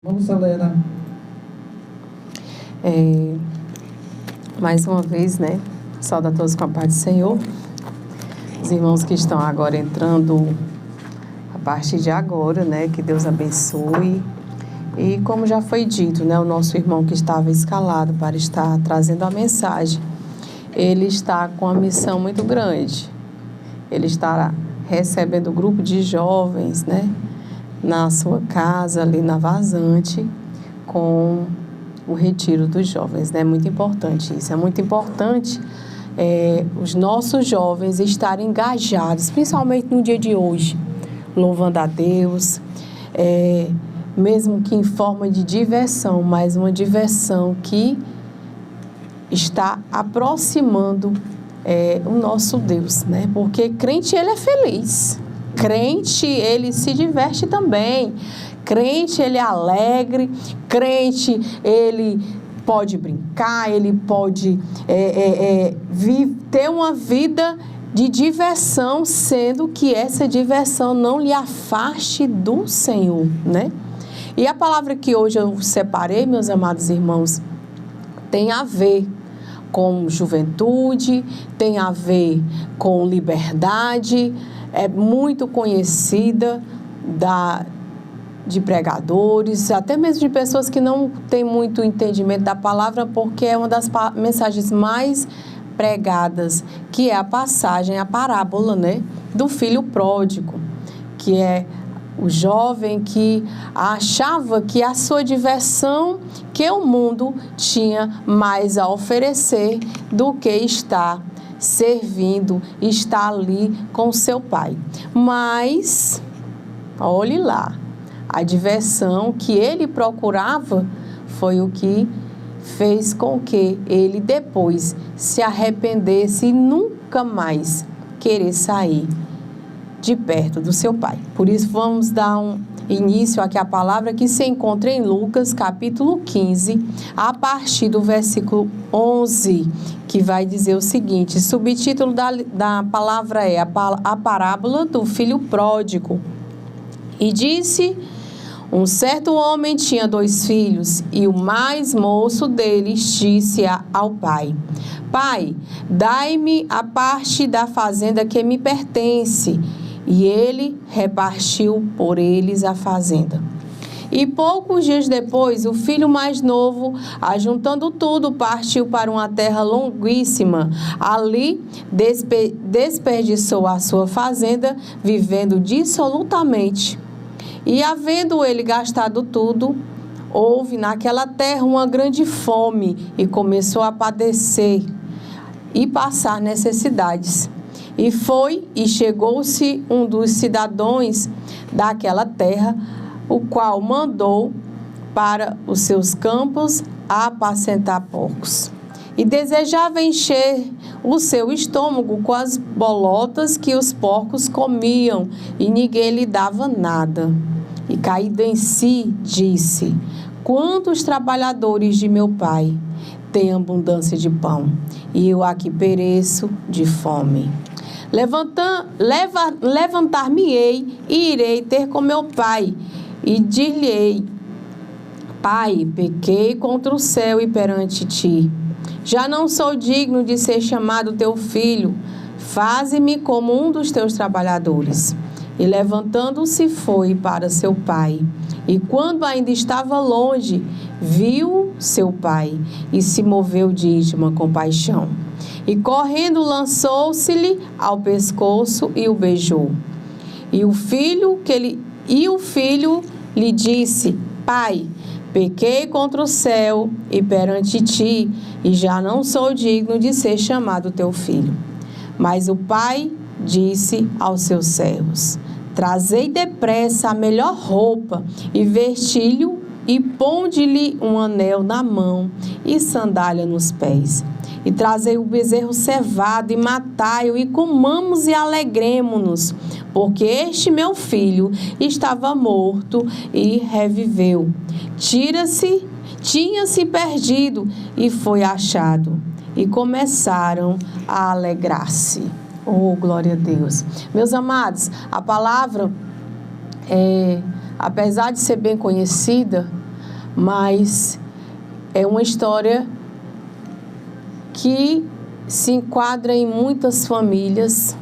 Vamos, galera. Mais uma vez, né? Saúde a todos com a paz do Senhor. Os irmãos que estão agora entrando a partir de agora, né? Que Deus abençoe. E como já foi dito, né? O nosso irmão que estava escalado para estar trazendo a mensagem, ele está com uma missão muito grande. Ele estará recebendo um grupo de jovens, né? Na sua casa, ali na Vazante, com o retiro dos jovens, né? Muito importante isso. É muito importante os nossos jovens estarem engajados, principalmente no dia de hoje, louvando a Deus, mesmo que em forma de diversão, mas uma diversão que está aproximando o nosso Deus, né? Porque crente, ele é feliz. Crente, ele se diverte também. Crente, ele é alegre. Crente, ele pode brincar, ele pode ter uma vida de diversão, sendo que essa diversão não lhe afaste do Senhor, né? E a palavra que hoje eu separei, meus amados irmãos, tem a ver com juventude, tem a ver com liberdade. É muito conhecida de pregadores, até mesmo de pessoas que não têm muito entendimento da palavra, porque é uma das mensagens mais pregadas, que é a passagem, a parábola, né, do filho pródigo, que é o jovem que achava que a sua diversão, que o mundo tinha mais a oferecer do que estar servindo, está ali com seu pai. Mas, olhe lá, a diversão que ele procurava foi o que fez com que ele depois se arrependesse e nunca mais querer sair de perto do seu pai. Por isso, vamos dar início aqui à palavra que se encontra em Lucas, capítulo 15, a partir do versículo 11, que vai dizer o seguinte: subtítulo da palavra é a parábola do filho pródigo. E disse: um certo homem tinha 2 filhos, e o mais moço deles disse ao pai: Pai, dai-me a parte da fazenda que me pertence. E ele repartiu por eles a fazenda. E poucos dias depois, o filho mais novo, ajuntando tudo, partiu para uma terra longuíssima. Ali desperdiçou a sua fazenda, vivendo dissolutamente. E havendo ele gastado tudo, houve naquela terra uma grande fome, e começou a padecer e passar necessidades. E foi e chegou-se um dos cidadãos daquela terra, o qual mandou para os seus campos a apacentar porcos. E desejava encher o seu estômago com as bolotas que os porcos comiam, e ninguém lhe dava nada. E caído em si, disse: quantos trabalhadores de meu pai têm abundância de pão, e eu aqui pereço de fome. Levantar-me-ei e irei ter com meu pai, e dir-lhe-ei: Pai, pequei contra o céu e perante ti. Já não sou digno de ser chamado teu filho. Faze-me como um dos teus trabalhadores. E levantando-se foi para seu pai. E quando ainda estava longe, viu seu pai e se moveu de íntima compaixão. E correndo lançou-se-lhe ao pescoço e o beijou. E o filho lhe disse: Pai, pequei contra o céu e perante ti, e já não sou digno de ser chamado teu filho. Mas o pai disse aos seus servos: trazei depressa a melhor roupa e vesti-lhe, e ponde-lhe um anel na mão e sandália nos pés. E trazei o bezerro cevado e matai-o, e comamos e alegremo-nos, porque este meu filho estava morto e reviveu. Tinha-se perdido e foi achado. E começaram a alegrar-se. Oh, glória a Deus. Meus amados, a palavra, apesar de ser bem conhecida, mas é uma história que se enquadra em muitas famílias,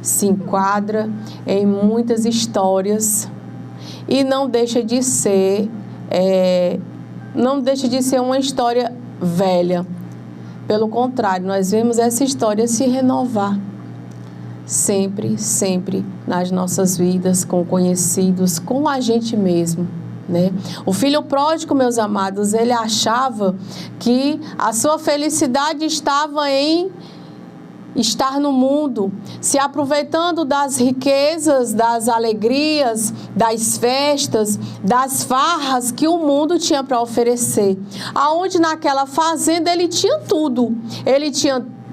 se enquadra em muitas histórias e não deixa de ser uma história velha. Pelo contrário, nós vemos essa história se renovar sempre, sempre nas nossas vidas, com conhecidos, com a gente mesmo, né? O filho pródigo, meus amados, ele achava que a sua felicidade estava em estar no mundo, se aproveitando das riquezas, das alegrias, das festas, das farras que o mundo tinha para oferecer. Aonde naquela fazenda ele tinha tudo.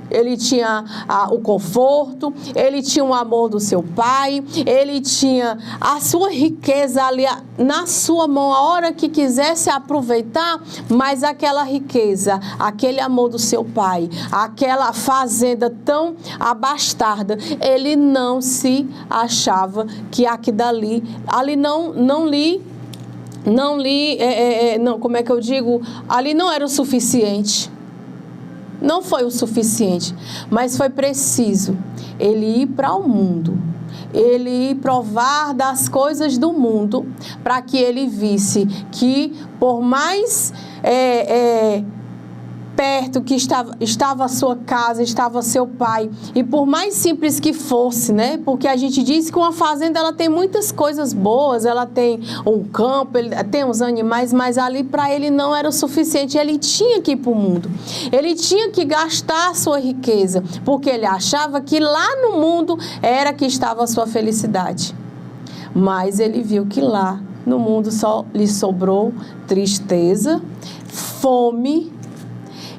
Ele tinha o conforto, ele tinha o amor do seu pai, ele tinha a sua riqueza ali na sua mão, a hora que quisesse aproveitar, mas aquela riqueza, aquele amor do seu pai, aquela fazenda tão abastada, ele não se achava que aqui dali, ali como é que eu digo? Ali não era o suficiente. Não foi o suficiente, mas foi preciso ele ir para o mundo, ele ir provar das coisas do mundo, para que ele visse que por mais perto que estava a sua casa, estava seu pai, e por mais simples que fosse, né? Porque a gente diz que uma fazenda ela tem muitas coisas boas, ela tem um campo, ele tem os animais, mas ali para ele não era o suficiente, ele tinha que ir para o mundo, ele tinha que gastar a sua riqueza, porque ele achava que lá no mundo era que estava a sua felicidade, mas ele viu que lá no mundo só lhe sobrou tristeza, fome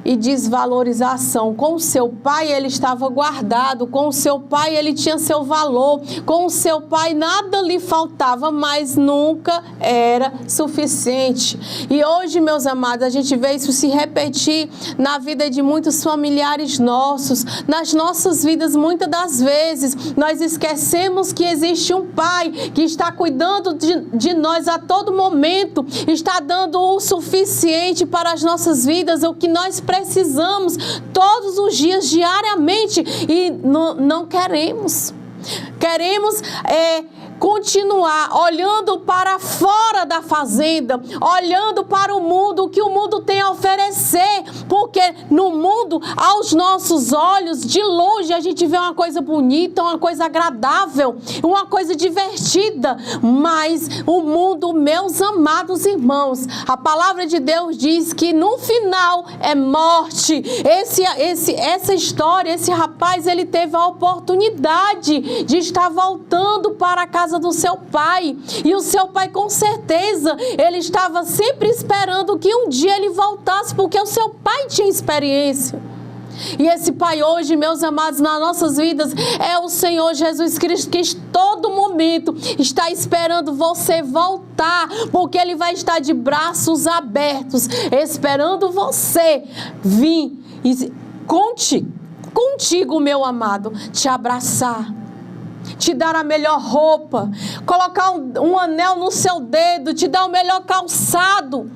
e desvalorização. Com o seu pai ele estava guardado, com o seu pai ele tinha seu valor, com o seu pai nada lhe faltava, mas nunca era suficiente. E hoje, meus amados, a gente vê isso se repetir na vida de muitos familiares nossos, nas nossas vidas. Muitas das vezes nós esquecemos que existe um pai que está cuidando de nós a todo momento, está dando o suficiente para as nossas vidas, o que nós precisamos todos os dias, diariamente, e não queremos. Queremos continuar olhando para fora da fazenda, olhando para o mundo, o que o mundo tem a oferecer, porque no mundo, aos nossos olhos, de longe, a gente vê uma coisa bonita, uma coisa agradável, uma coisa divertida, mas o mundo, meus amados irmãos, a palavra de Deus diz que no final é morte. Essa história, esse rapaz, ele teve a oportunidade de estar voltando para a casa do seu pai, e o seu pai com certeza ele estava sempre esperando que um dia ele voltasse, porque o seu pai tinha experiência. E esse pai hoje, meus amados, nas nossas vidas é o Senhor Jesus Cristo, que em todo momento está esperando você voltar, porque ele vai estar de braços abertos esperando você vir e contigo, meu amado, te abraçar, te dar a melhor roupa, colocar um anel no seu dedo, te dar o melhor calçado,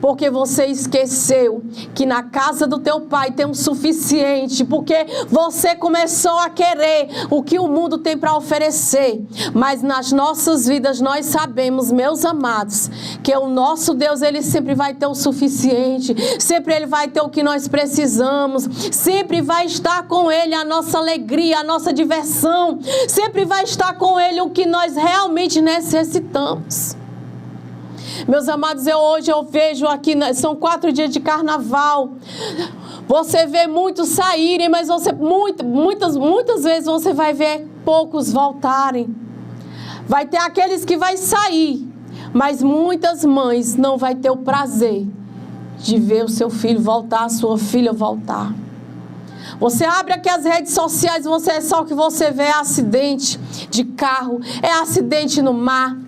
porque você esqueceu que na casa do teu pai tem o suficiente, porque você começou a querer o que o mundo tem para oferecer. Mas nas nossas vidas nós sabemos, meus amados, que o nosso Deus, ele sempre vai ter o suficiente, sempre ele vai ter o que nós precisamos, sempre vai estar com ele a nossa alegria, a nossa diversão, sempre vai estar com ele o que nós realmente necessitamos. Meus amados, hoje eu vejo aqui, são 4 dias de carnaval, você vê muitos saírem, mas muitas vezes você vai ver poucos voltarem. Vai ter aqueles que vai sair, mas muitas mães não vai ter o prazer de ver o seu filho voltar, a sua filha voltar. Você abre aqui as redes sociais, só o que você vê é acidente de carro, é acidente no mar.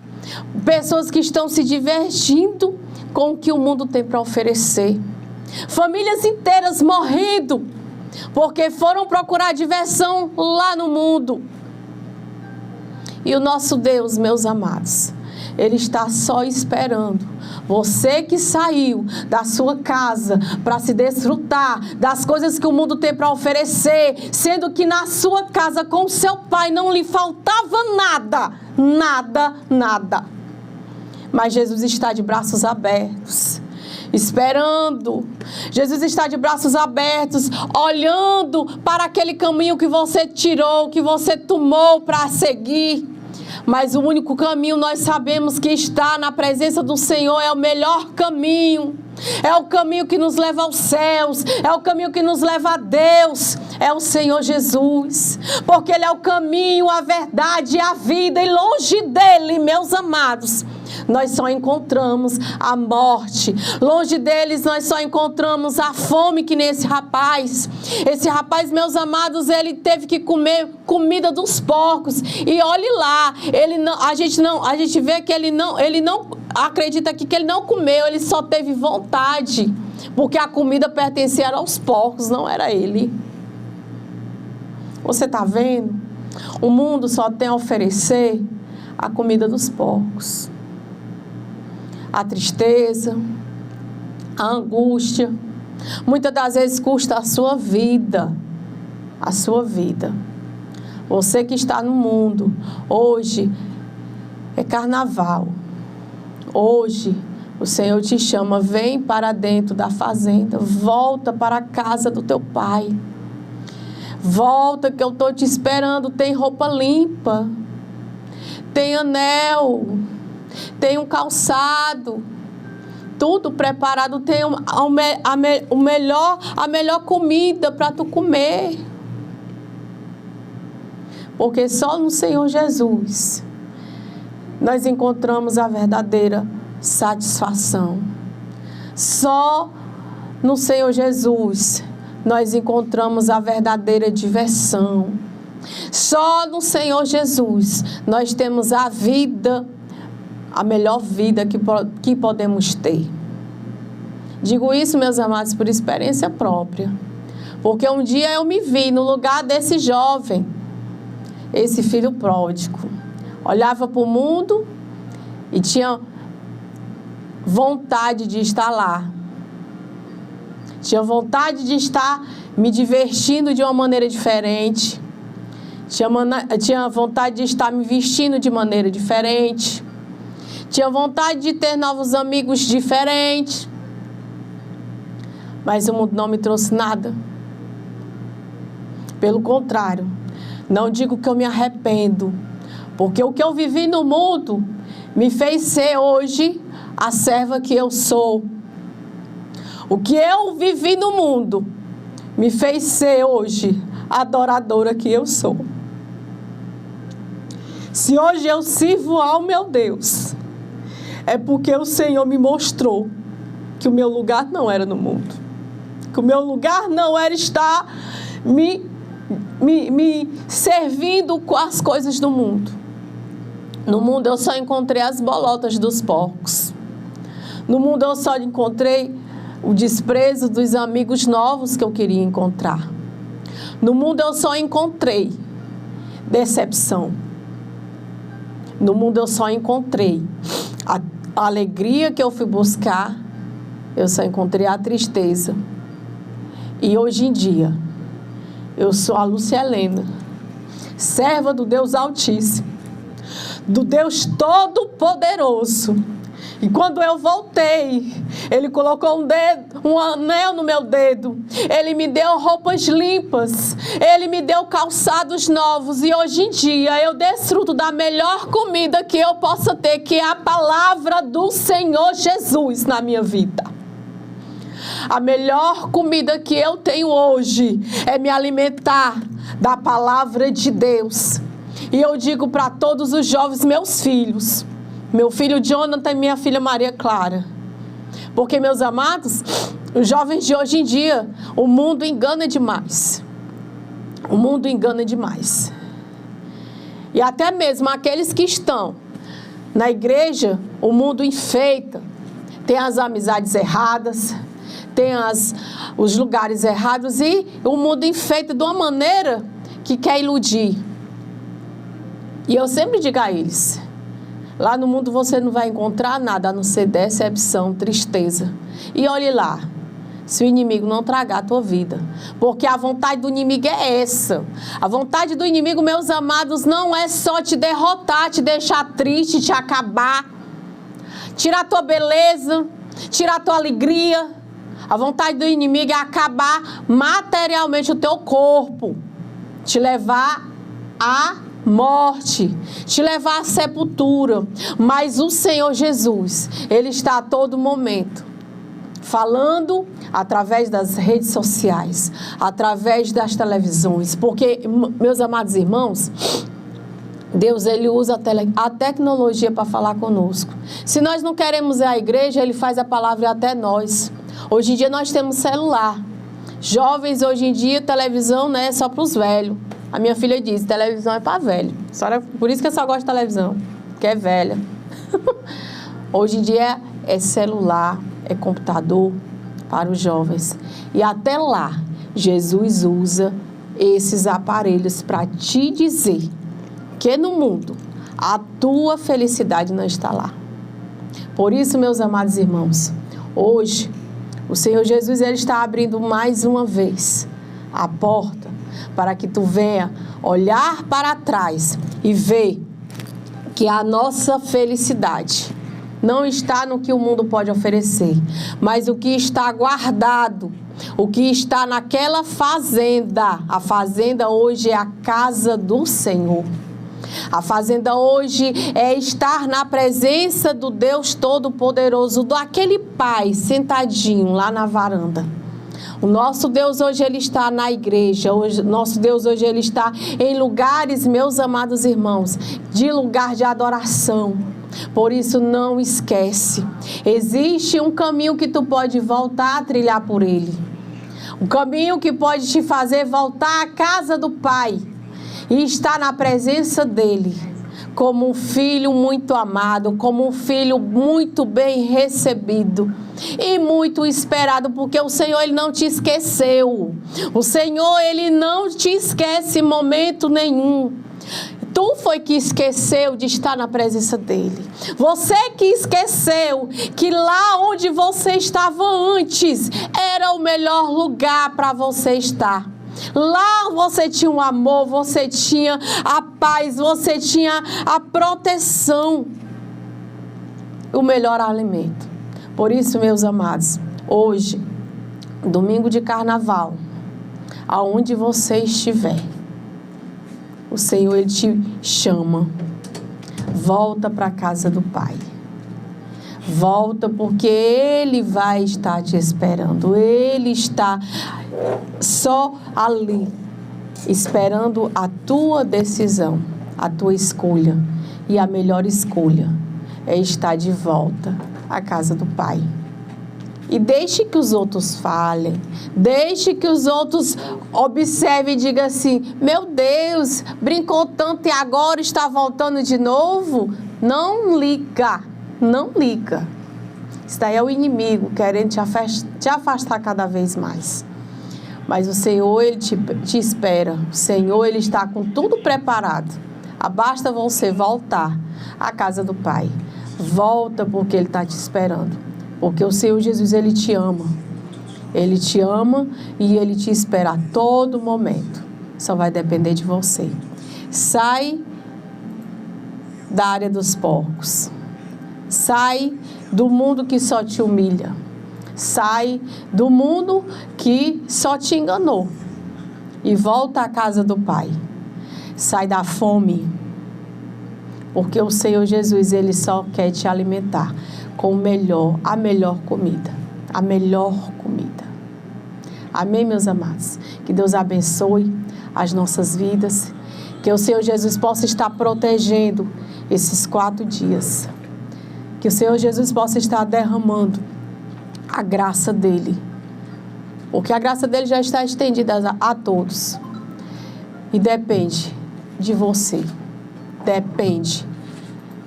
Pessoas que estão se divertindo com o que o mundo tem para oferecer. Famílias inteiras morrendo porque foram procurar diversão lá no mundo. E o nosso Deus, meus amados, Ele está só esperando. Você que saiu da sua casa para se desfrutar das coisas que o mundo tem para oferecer, sendo que na sua casa com o seu pai não lhe faltava nada, nada, nada. Mas Jesus está de braços abertos, esperando. Jesus está de braços abertos, olhando para aquele caminho que você tirou, que você tomou para seguir. Mas o único caminho nós sabemos que está na presença do Senhor é o melhor caminho. É o caminho que nos leva aos céus, é o caminho que nos leva a Deus, é o Senhor Jesus. Porque Ele é o caminho, a verdade e a vida, e longe dEle, meus amados, nós só encontramos a morte. Longe deles nós só encontramos a fome, que nem esse rapaz. Esse rapaz, meus amados, ele teve que comer comida dos porcos. E olhe lá, a gente vê que ele não acredita aqui que ele não comeu, ele só teve vontade. Porque a comida pertencia aos porcos, não era ele. Você está vendo? O mundo só tem a oferecer a comida dos porcos. A tristeza, a angústia, muitas das vezes custa a sua vida. A sua vida. Você que está no mundo, hoje é carnaval. Hoje o Senhor te chama, vem para dentro da fazenda, volta para a casa do teu pai. Volta que eu estou te esperando, tem roupa limpa, tem anel, tem um calçado, tudo preparado, tem a melhor comida para tu comer. Porque só no Senhor Jesus nós encontramos a verdadeira satisfação. Só no Senhor Jesus nós encontramos a verdadeira diversão. Só no Senhor Jesus nós temos a vida, a melhor vida que podemos ter. Digo isso, meus amados, por experiência própria. Porque um dia eu me vi no lugar desse jovem, esse filho pródigo. Olhava para o mundo e tinha vontade de estar lá. Tinha vontade de estar me divertindo de uma maneira diferente. Tinha vontade de estar me vestindo de maneira diferente. Tinha vontade de ter novos amigos diferentes. Mas o mundo não me trouxe nada. Pelo contrário, não digo que eu me arrependo. Porque o que eu vivi no mundo me fez ser hoje a serva que eu sou. O que eu vivi no mundo me fez ser hoje a adoradora que eu sou. Se hoje eu sirvo ao meu Deus, é porque o Senhor me mostrou que o meu lugar não era no mundo. Que o meu lugar não era estar me servindo com as coisas do mundo. No mundo eu só encontrei as bolotas dos porcos. No mundo eu só encontrei o desprezo dos amigos novos que eu queria encontrar. No mundo eu só encontrei decepção. No mundo eu só encontrei a alegria que eu fui buscar, eu só encontrei a tristeza. E hoje em dia, eu sou a Lúcia Helena, serva do Deus Altíssimo, do Deus Todo-Poderoso. E quando eu voltei, Ele colocou um anel no meu dedo. Ele me deu roupas limpas. Ele me deu calçados novos. E hoje em dia eu desfruto da melhor comida que eu possa ter, que é a palavra do Senhor Jesus na minha vida. A melhor comida que eu tenho hoje é me alimentar da palavra de Deus. E eu digo para todos os jovens, meus filhos, meu filho Jonathan e minha filha Maria Clara. Porque, meus amados, os jovens de hoje em dia, o mundo engana demais. O mundo engana demais. E até mesmo aqueles que estão na igreja, o mundo enfeita. Tem as amizades erradas, tem os lugares errados e o mundo enfeita de uma maneira que quer iludir. E eu sempre digo a eles, Lá no mundo você não vai encontrar nada a não ser decepção, tristeza. E olhe lá, se o inimigo não tragar a tua vida. Porque a vontade do inimigo é essa. A vontade do inimigo, meus amados, não é só te derrotar, te deixar triste, te acabar, tirar a tua beleza, tirar a tua alegria. A vontade do inimigo é acabar materialmente o teu corpo, te levar à morte, te levar à sepultura. Mas o Senhor Jesus, Ele está a todo momento falando através das redes sociais, através das televisões, porque, meus amados irmãos, Deus, Ele usa a tecnologia para falar conosco. Se nós não queremos ir à igreja, Ele faz a palavra até nós. Hoje em dia nós temos celular. Jovens, hoje em dia, televisão não é só para os velhos. A minha filha diz, televisão é para velho. Por isso que eu só gosto de televisão, porque é velha. Hoje em dia é celular, é computador para os jovens. E até lá, Jesus usa esses aparelhos para te dizer que no mundo a tua felicidade não está lá. Por isso, meus amados irmãos, hoje o Senhor Jesus, Ele está abrindo mais uma vez a porta para que tu venha olhar para trás e ver que a nossa felicidade não está no que o mundo pode oferecer, mas o que está guardado, o que está naquela fazenda. A fazenda hoje é a casa do Senhor. A fazenda hoje é estar na presença do Deus Todo-Poderoso, daquele Pai sentadinho lá na varanda. O nosso Deus hoje, Ele está na igreja. Nosso Deus hoje, Ele está em lugares, meus amados irmãos, de lugar de adoração. Por isso, não esquece. Existe um caminho que tu pode voltar a trilhar por ele. Um caminho que pode te fazer voltar à casa do Pai e estar na presença dele, como um filho muito amado, como um filho muito bem recebido e muito esperado, porque o Senhor, Ele não te esqueceu. O Senhor, Ele não te esquece em momento nenhum. Tu foi que esqueceu de estar na presença dele. Você que esqueceu que lá onde você estava antes era o melhor lugar para você estar. Lá você tinha o amor, você tinha a paz, você tinha a proteção, o melhor alimento. Por isso, meus amados, hoje, domingo de carnaval, aonde você estiver, o Senhor, Ele te chama. Volta para a casa do Pai. Volta, porque Ele vai estar te esperando. Ele está só ali, esperando a tua decisão, a tua escolha. E a melhor escolha é estar de volta à casa do Pai. E deixe que os outros falem, deixe que os outros observem e digam assim: meu Deus, brincou tanto e agora está voltando de novo? Não liga, não liga. Isso daí é o inimigo querendo te afastar cada vez mais. Mas o Senhor, Ele te espera. O Senhor, Ele está com tudo preparado. Basta você voltar à casa do Pai. Volta, porque Ele está te esperando. Porque o Senhor Jesus, Ele te ama. Ele te ama e Ele te espera a todo momento. Só vai depender de você. Sai da área dos porcos. Sai do mundo que só te humilha. Sai do mundo que só te enganou. E volta à casa do Pai. Sai da fome. Porque o Senhor Jesus, Ele só quer te alimentar com a melhor comida. A melhor comida. Amém, meus amados? Que Deus abençoe as nossas vidas. Que o Senhor Jesus possa estar protegendo esses 4 dias. Que o Senhor Jesus possa estar derramando a graça dEle. Porque a graça dEle já está estendida a todos. E depende de você. Depende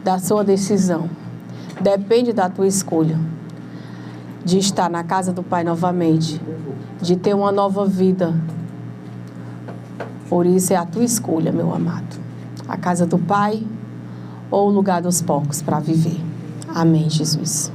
da sua decisão. Depende da tua escolha. De estar na casa do Pai novamente. De ter uma nova vida. Por isso é a tua escolha, meu amado. A casa do Pai ou o lugar dos porcos para viver. Amém, Jesus.